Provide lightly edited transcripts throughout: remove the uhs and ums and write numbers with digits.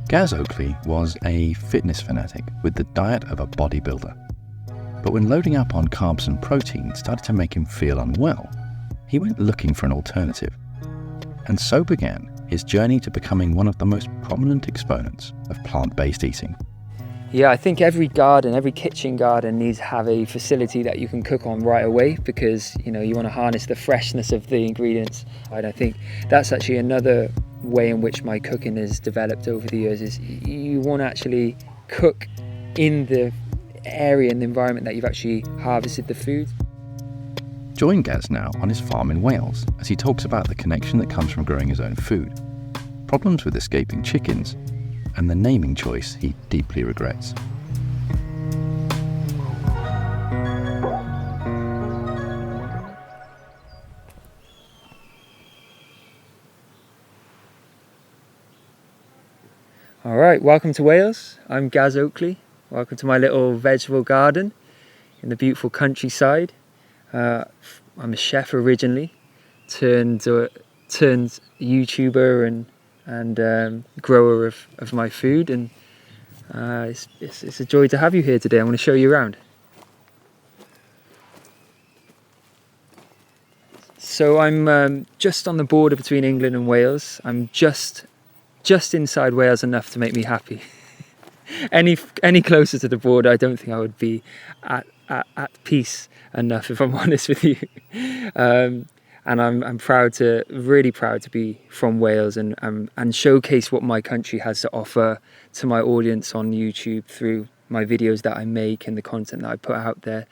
Gaz Oakley was a fitness fanatic with the diet of a bodybuilder. But when loading up on carbs and protein started to make him feel unwell, he went looking for an alternative. And so began his journey to becoming one of the most prominent exponents of plant-based eating. Yeah, I think every garden, every kitchen garden needs to have a facility that you can cook on right away because, you want to harness the freshness of the ingredients. And I think that's actually another way in which my cooking has developed over the years is you want to actually cook in the area and the environment that you've actually harvested the food. Join Gaz now on his farm in Wales as he talks about the connection that comes from growing his own food, problems with escaping chickens, and the naming choice he deeply regrets. All right, welcome to Wales. I'm Gaz Oakley. Welcome to my little vegetable garden in the beautiful countryside. I'm a chef originally, turned YouTuber and grower of my food, and it's a joy to have you here today. I want to show you around. So I'm just on the border between England and Wales. I'm just inside Wales enough to make me happy. Any closer to the border, I don't think I would be at peace enough, if I'm honest with you. And I'm really proud to be from Wales and showcase what my country has to offer to my audience on YouTube through my videos that I make and the content that I put out there.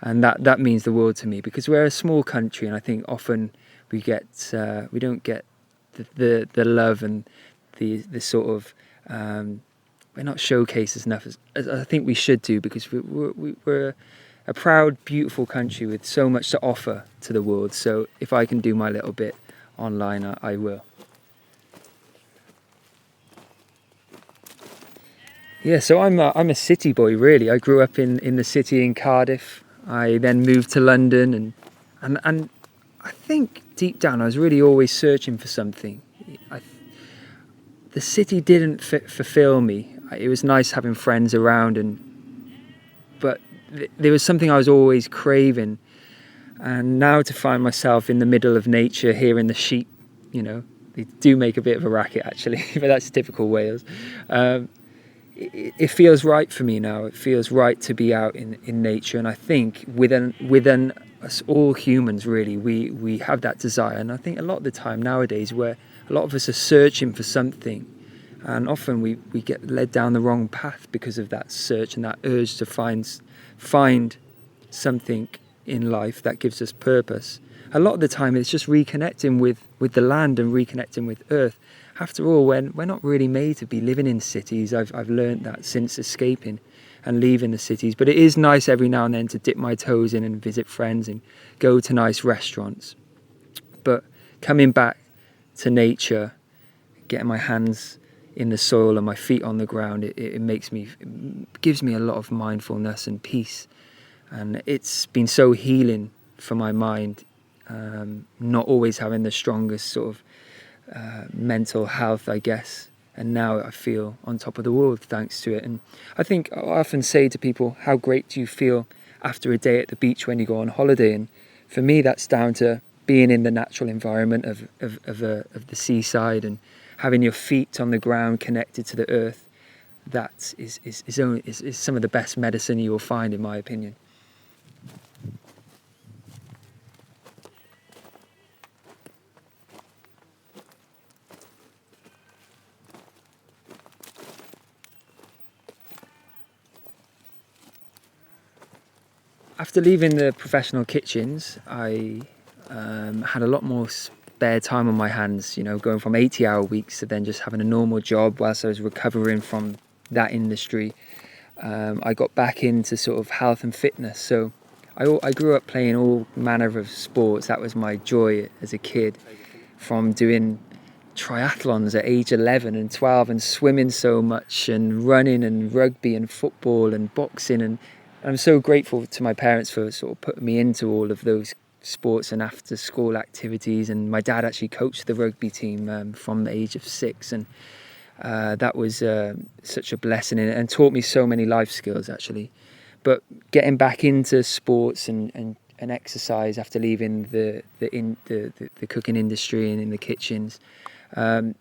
And that means the world to me because we're a small country, and I think often we don't get the love and the sort of we're not showcased enough as I think we should do, because we're a proud, beautiful country with so much to offer to the world. So if I can do my little bit online, I will. Yeah, so I'm a city boy, really. I grew up in the city in Cardiff. I then moved to London, and I think deep down I was really always searching for something. The city didn't fulfill me. It was nice having friends around, but there was something I was always craving. And now to find myself in the middle of nature, hearing the sheep, they do make a bit of a racket actually, but that's typical Wales. It feels right for me now. It feels right to be out in nature, and I think within us all humans, really, we have that desire. And I think a lot of the time nowadays, where a lot of us are searching for something, and often we get led down the wrong path because of that search and that urge to find something in life that gives us purpose. A lot of the time it's just reconnecting with the land and reconnecting with earth. After all, we're not really made to be living in cities. I've learned that since escaping and leaving the cities. But it is nice every now and then to dip my toes in and visit friends and go to nice restaurants. But coming back to nature, getting my hands in the soil and my feet on the ground, it gives me a lot of mindfulness and peace. And it's been so healing for my mind, not always having the strongest sort of mental health, I guess, and now I feel on top of the world thanks to it. And I think I often say to people, how great do you feel after a day at the beach when you go on holiday? And for me, that's down to being in the natural environment of the seaside and having your feet on the ground connected to the earth. That is some of the best medicine you will find, in my opinion. After leaving the professional kitchens, I had a lot more spare time on my hands, going from 80-hour weeks to then just having a normal job whilst I was recovering from that industry. I got back into sort of health and fitness. So I grew up playing all manner of sports. That was my joy as a kid, from doing triathlons at age 11 and 12 and swimming so much and running and rugby and football and boxing. And I'm so grateful to my parents for sort of putting me into all of those sports and after school activities. And my dad actually coached the rugby team from the age of 6. And That was such a blessing, and taught me so many life skills actually. But getting back into sports and exercise after leaving the cooking industry and in the kitchens, I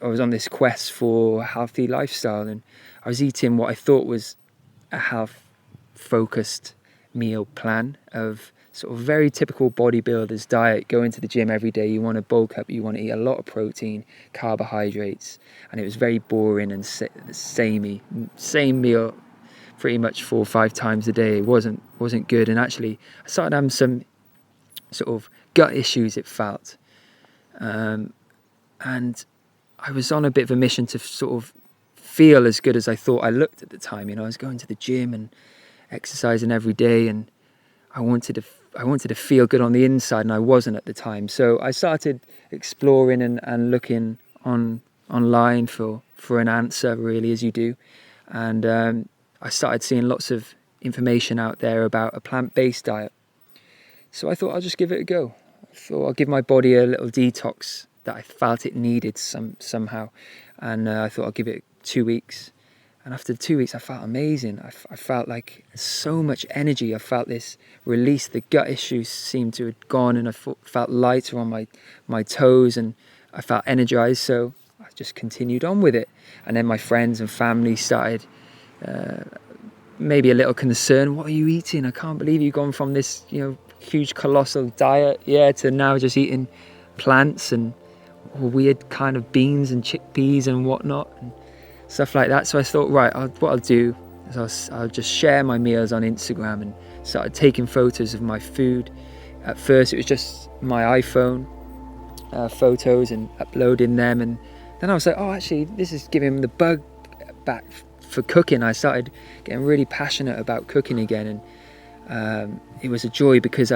was on this quest for a healthy lifestyle, and I was eating what I thought was a health focused meal plan of sort of very typical bodybuilder's diet. Going to the gym every day, you want to bulk up, you want to eat a lot of protein, carbohydrates, and it was very boring and samey. Same meal pretty much 4 or 5 times a day. It wasn't good, and actually I started having some sort of gut issues, it felt, and I was on a bit of a mission to sort of feel as good as I thought I looked at the time. I was going to the gym and exercising every day, and I wanted to feel good on the inside, and I wasn't at the time. So I started exploring and looking online for an answer, really, as you do. And I started seeing lots of information out there about a plant-based diet. So I thought I'll just give it a go. I thought I'll give my body a little detox that I felt it needed somehow. And I thought I'll give it 2 weeks. And after 2 weeks, I felt amazing. I felt like so much energy. I felt this release. The gut issues seemed to have gone, and I felt lighter on my toes, and I felt energized. So I just continued on with it. And then my friends and family started maybe a little concerned. What are you eating? I can't believe you've gone from this, huge colossal diet, to now just eating plants and weird kind of beans and chickpeas and whatnot and stuff like that. So I thought, right, what I'll do is I'll just share my meals on Instagram, and started taking photos of my food. At first it was just my iPhone photos and uploading them, and then I was like, oh, actually this is giving the bug back for cooking. I started getting really passionate about cooking again, and it was a joy because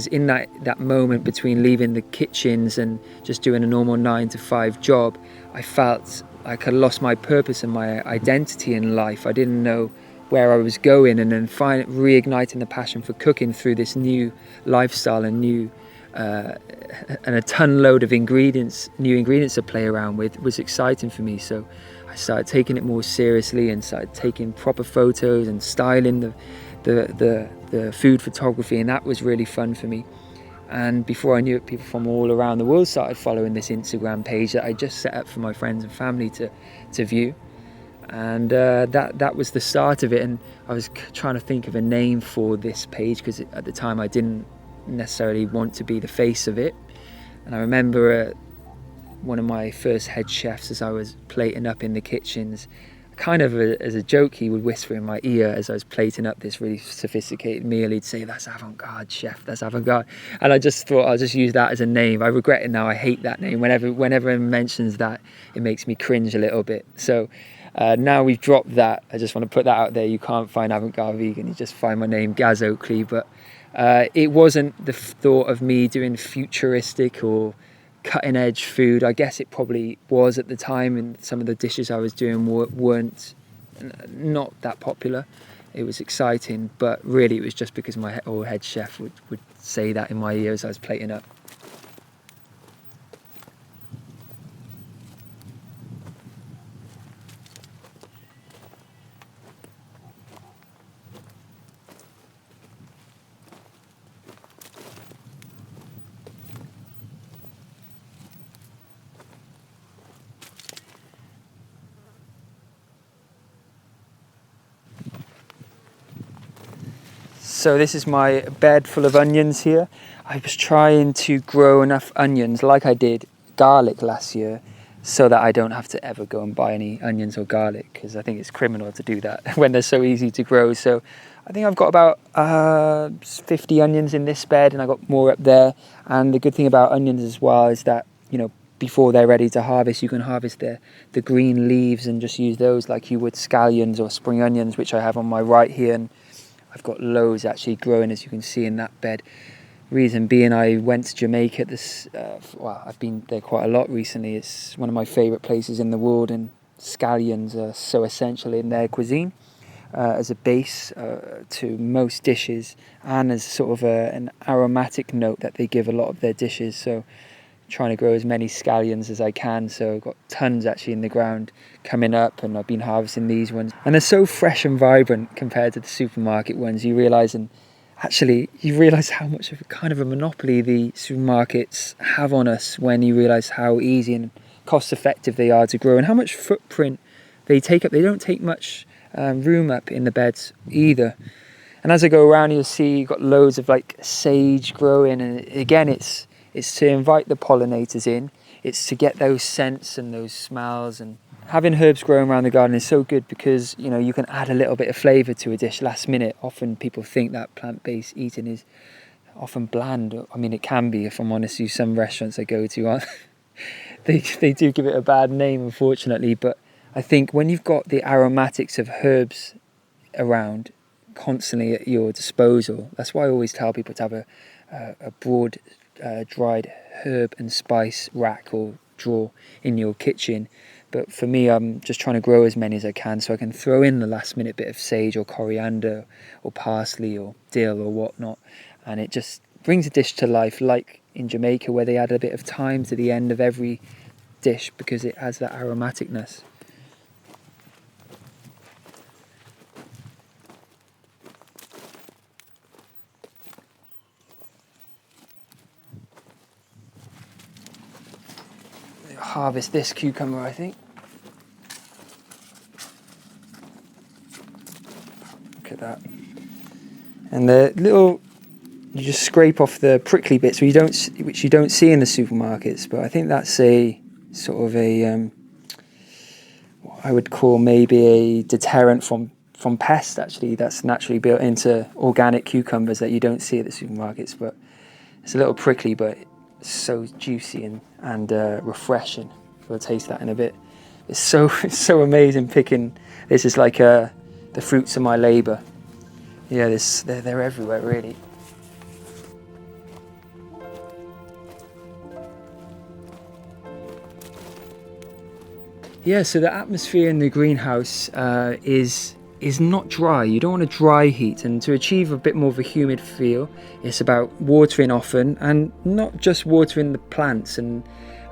in that moment between leaving the kitchens and just doing a normal 9-to-5 job, I felt like I lost my purpose and my identity in life. I didn't know where I was going, and then reigniting the passion for cooking through this new lifestyle and and a ton load of new ingredients to play around with was exciting for me. So I started taking it more seriously and started taking proper photos and styling the food photography, and that was really fun for me. And before I knew it, people from all around the world started following this Instagram page that I just set up for my friends and family to view. And that was the start of it. And I was trying to think of a name for this page, because at the time I didn't necessarily want to be the face of it. And I remember one of my first head chefs, as I was plating up in the kitchens, kind of as a joke, he would whisper in my ear as I was plating up this really sophisticated meal. He'd say, "That's avant-garde, chef, that's avant-garde." And I just thought I'll just use that as a name. I regret it now. I hate that name. Whenever anyone mentions that, it makes me cringe a little bit. So now we've dropped that. I just want to put that out there. You can't find avant-garde vegan. You just find my name, Gaz Oakley. But it wasn't the thought of me doing futuristic or cutting edge food. I guess it probably was at the time, and some of the dishes I was doing weren't not that popular. It was exciting, but really it was just because my old head chef would say that in my ear as I was plating up. So this is my bed full of onions here. I was trying to grow enough onions, like I did garlic last year, so that I don't have to ever go and buy any onions or garlic, because I think it's criminal to do that when they're so easy to grow. So I think I've got about 50 onions in this bed, and I got more up there. And the good thing about onions as well is that, before they're ready to harvest, you can harvest the green leaves and just use those like you would scallions or spring onions, which I have on my right here. And I've got loads actually growing, as you can see in that bed. Reason being, I went to Jamaica I've been there quite a lot recently. It's one of my favourite places in the world, and scallions are so essential in their cuisine as a base to most dishes, and as sort of an aromatic note that they give a lot of their dishes. So trying to grow as many scallions as I can. So I've got tons actually in the ground coming up, and I've been harvesting these ones. And they're so fresh and vibrant compared to the supermarket ones. You realise how much of a kind of a monopoly the supermarkets have on us when you realise how easy and cost effective they are to grow, and how much footprint they take up. They don't take much room up in the beds either. And as I go around, you'll see you've got loads of like sage growing, and again it's to invite the pollinators in. It's to get those scents and those smells, and having herbs growing around the garden is so good because, you know, you can add a little bit of flavour to a dish last minute. Often people think that plant-based eating is often bland. I mean, it can be, if I'm honest with you. Some restaurants I go to they do give it a bad name, unfortunately. But I think when you've got the aromatics of herbs around constantly at your disposal, that's why I always tell people to have a broad dried herb and spice rack or drawer in your kitchen. But for me, I'm just trying to grow as many as I can so I can throw in the last minute bit of sage or coriander or parsley or dill or whatnot, and it just brings a dish to life, like in Jamaica where they add a bit of thyme to the end of every dish because it has that aromaticness. Harvest this cucumber, I think. Look at that. And the little, you just scrape off the prickly bits which you don't see in the supermarkets, but I think that's a sort of a what I would call maybe a deterrent from pests, actually, that's naturally built into organic cucumbers that you don't see at the supermarkets. But it's a little prickly, but so juicy and refreshing. We'll taste that in a bit. It's so amazing picking. This is like the fruits of my labour. Yeah, they're everywhere really. Yeah, so the atmosphere in the greenhouse is not dry. You don't want to dry heat, and to achieve a bit more of a humid feel, it's about watering often, and not just watering the plants and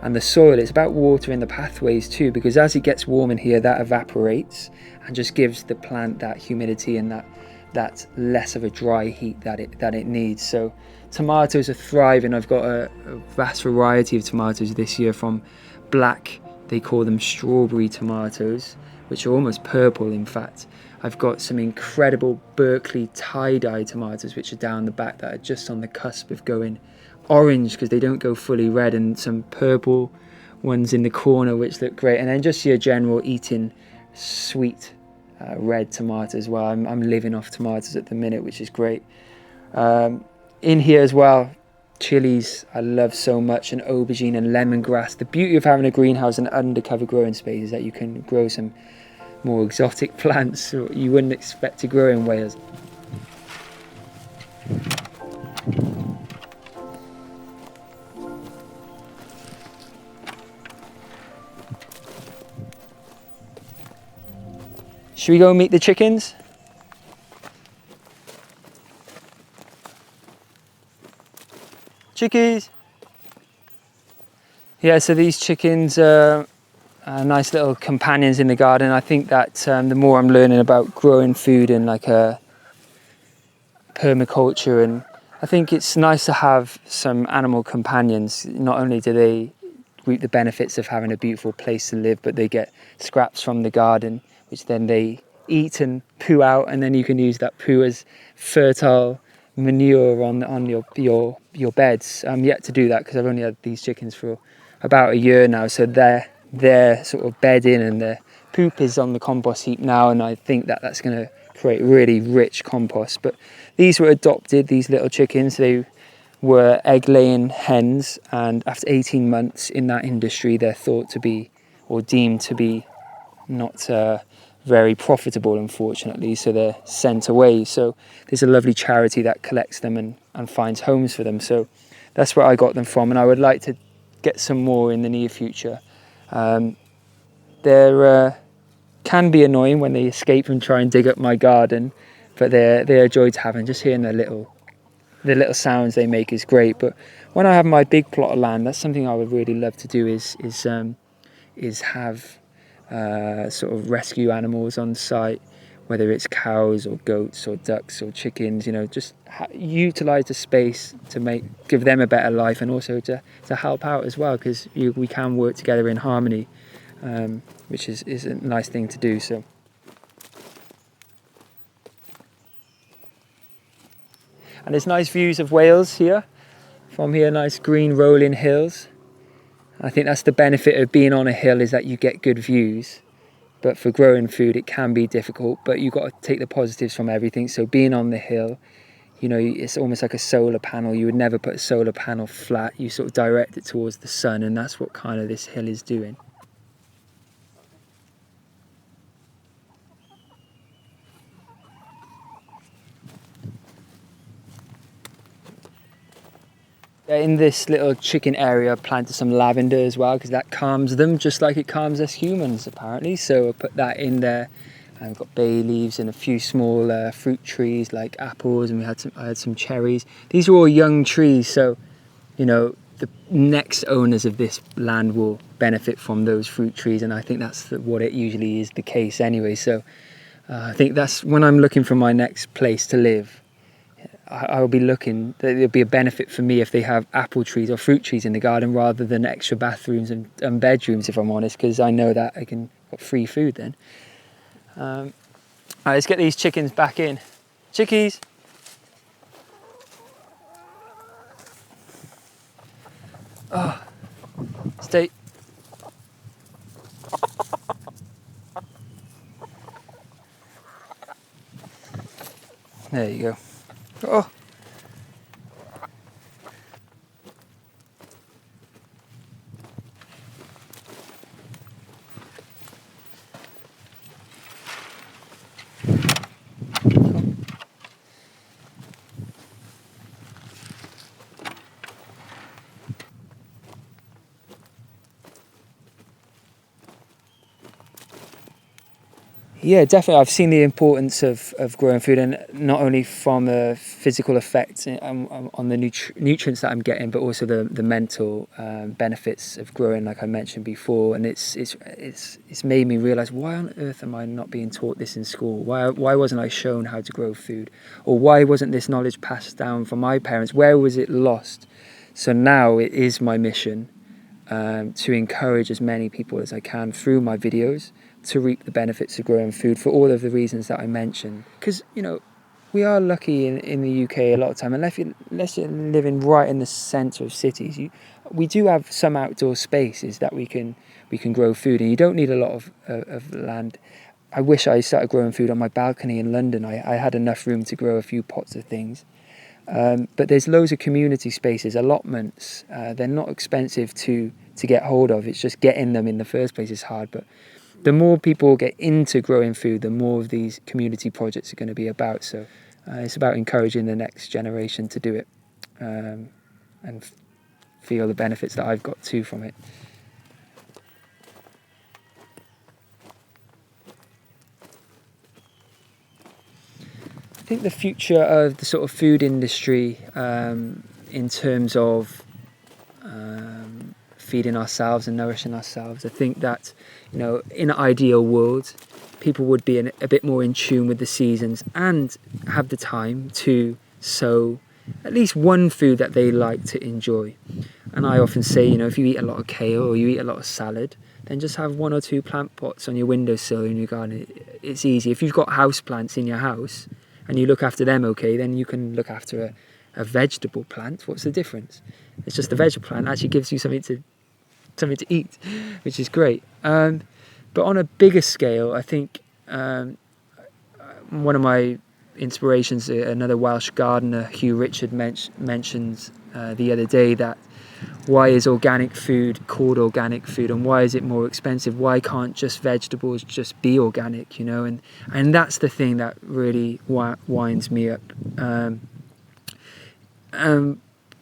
the soil, it's about watering the pathways too, because as it gets warm in here, that evaporates and just gives the plant that humidity and that less of a dry heat that it needs. So tomatoes are thriving. I've got a vast variety of tomatoes this year, from black, they call them strawberry tomatoes, which are almost purple in fact. I've got some incredible Berkeley tie-dye tomatoes which are down the back that are just on the cusp of going orange because they don't go fully red, and some purple ones in the corner which look great, and then just your general eating sweet red tomatoes as well. I'm living off tomatoes at the minute, which is great. In here as well, chilies I love so much, and aubergine and lemongrass. The beauty of having a greenhouse and undercover growing space is that you can grow some more exotic plants you wouldn't expect to grow in Wales. Should we go and meet the chickens? Chickies! Yeah, so these chickens are nice little companions in the garden. I think that the more I'm learning about growing food and like a permaculture, and I think it's nice to have some animal companions. Not only do they reap the benefits of having a beautiful place to live, but they get scraps from the garden, which then they eat and poo out, and then you can use that poo as fertile manure on your beds. I'm yet to do that because I've only had these chickens for about a year now, so they're sort of bedding and their poop is on the compost heap now, and I think that that's going to create really rich compost. But these were adopted, these little chickens. They were egg-laying hens, and after 18 months in that industry, they're thought to be, or deemed to be, not very profitable, unfortunately, so they're sent away. So there's a lovely charity that collects them and finds homes for them. So that's where I got them from, and I would like to get some more in the near future. They're can be annoying when they escape and try and dig up my garden, but they're a joy to have, and just hearing their little the little sounds they make is great. But when I have my big plot of land, that's something I would really love to do is have sort of rescue animals on site, whether it's cows or goats or ducks or chickens, just utilize the space to give them a better life, and also to help out as well, because we can work together in harmony, which is a nice thing to do. So and there's nice views of Wales here from here, nice green rolling hills. I think that's the benefit of being on a hill, is that you get good views. But for growing food, it can be difficult, but you've got to take the positives from everything. So being on the hill, it's almost like a solar panel. You would never put a solar panel flat. You sort of direct it towards the sun, and that's what kind of this hill is doing. In this little chicken area, I planted some lavender as well, because that calms them just like it calms us humans, apparently. So I put that in there. And we've got bay leaves and a few small fruit trees like apples, and I had some cherries. These are all young trees, so the next owners of this land will benefit from those fruit trees, and I think that's what it usually is the case anyway. So I think that's when I'm looking for my next place to live. I'll be looking, there'll be a benefit for me if they have apple trees or fruit trees in the garden rather than extra bathrooms and bedrooms, if I'm honest, because I know that I can got free food then. All right, let's get these chickens back in. Chickies! Oh, stay. There you go. Oh. Yeah, definitely. I've seen the importance of growing food, and not only from the physical effects on the nutrients that I'm getting, but also the mental benefits of growing, like I mentioned before. And it's made me realise, why on earth am I not being taught this in school? Why wasn't I shown how to grow food? Or why wasn't this knowledge passed down from my parents? Where was it lost? So now it is my mission to encourage as many people as I can through my videos to reap the benefits of growing food, for all of the reasons that I mentioned. Because we are lucky in the UK a lot of time, unless you're living right in the centre of cities, we do have some outdoor spaces that we can grow food, and you don't need a lot of land. I wish I started growing food on my balcony in London. I had enough room to grow a few pots of things. But there's loads of community spaces, allotments. They're not expensive to get hold of. It's just getting them in the first place is hard. But the more people get into growing food, the more of these community projects are going to be about. So it's about encouraging the next generation to do it, and feel the benefits that I've got too from it. I think the future of the sort of food industry, in terms of feeding ourselves and nourishing ourselves, I think that in an ideal world, people would be a bit more in tune with the seasons and have the time to sow at least one food that they like to enjoy. And I often say, if you eat a lot of kale or you eat a lot of salad, then just have one or two plant pots on your windowsill in your garden. It's easy. If you've got house plants in your house and you look after them okay, then you can look after a vegetable plant. What's the difference? It's just the vegetable plant actually gives you something to eat, which is great. But on a bigger scale, I think one of my inspirations, another Welsh gardener, Hugh Richard, mentioned the other day that why is organic food called organic food, and why is it more expensive? Why can't just vegetables just be organic, and that's the thing that really winds me up.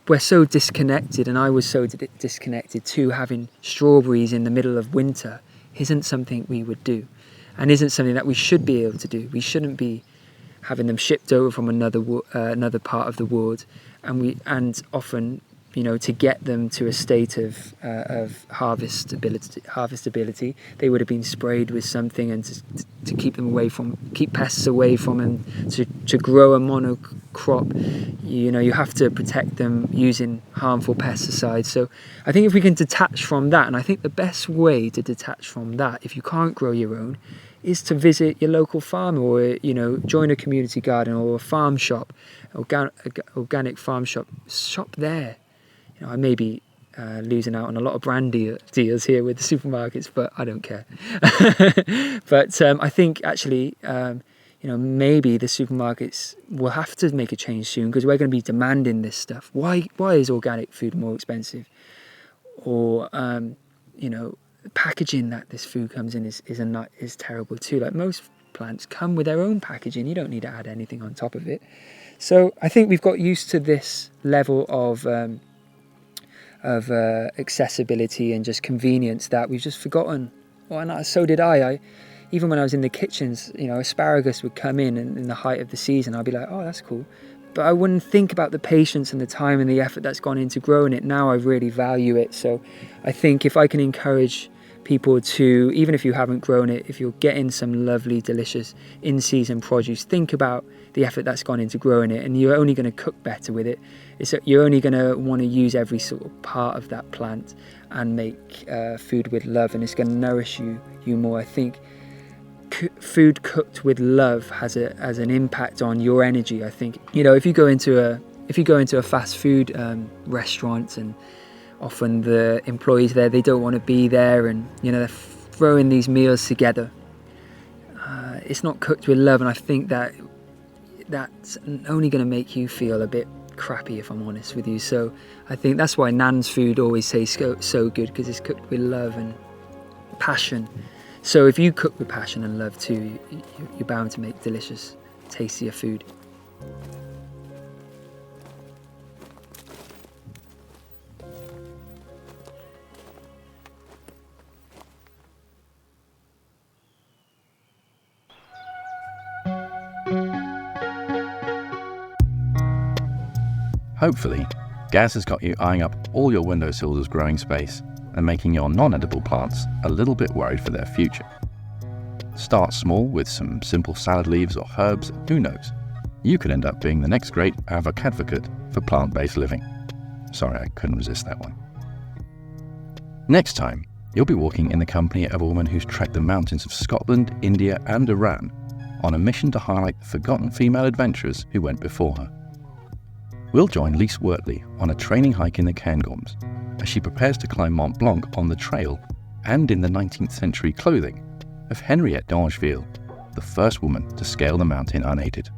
We're so disconnected, and I was so disconnected too. Having strawberries in the middle of winter isn't something we would do, and isn't something that we should be able to do. We shouldn't be having them shipped over from another part of the world, and often, to get them to a state of harvestability, they would have been sprayed with something, and to keep pests away from them, to grow a monocrop, you have to protect them using harmful pesticides. So I think if we can detach from that, and I think the best way to detach from that, if you can't grow your own, is to visit your local farm, or join a community garden or a farm shop, organic farm shop there. I may be losing out on a lot of brand deals here with the supermarkets, but I don't care. But I think actually, maybe the supermarkets will have to make a change soon, because we're going to be demanding this stuff. Why is organic food more expensive? Or packaging that this food comes in is terrible too. Like, most plants come with their own packaging. You don't need to add anything on top of it. So I think we've got used to this level of accessibility and just convenience that we've just forgotten. Well, and so did I. Even when I was in the kitchens, asparagus would come in the height of the season. I'd be like, oh, that's cool. But I wouldn't think about the patience and the time and the effort that's gone into growing it. Now I really value it. So I think if I can encourage people to, even if you haven't grown it, if you're getting some lovely, delicious in-season produce, think about the effort that's gone into growing it, and you're only going to cook better with it. You're only going to want to use every sort of part of that plant and make food with love, and it's going to nourish you more. I think food cooked with love has an impact on your energy. I think if you go into a fast food restaurant, and often the employees there, they don't want to be there, and they're throwing these meals together. It's not cooked with love, and I think that's only going to make you feel a bit crappy, if I'm honest with you. So I think that's why Nan's food always tastes so good, because it's cooked with love and passion. So if you cook with passion and love too, you're bound to make delicious, tastier food. Hopefully, Gaz has got you eyeing up all your windowsills as growing space and making your non-edible plants a little bit worried for their future. Start small with some simple salad leaves or herbs, and who knows, you could end up being the next great advocate for plant-based living. Sorry, I couldn't resist that one. Next time, you'll be walking in the company of a woman who's trekked the mountains of Scotland, India and Iran on a mission to highlight the forgotten female adventurers who went before her. We'll join Gaz Oakley on a training hike in the Cairngorms as she prepares to climb Mont Blanc on the trail and in the 19th century clothing of Henriette d'Angeville, the first woman to scale the mountain unaided.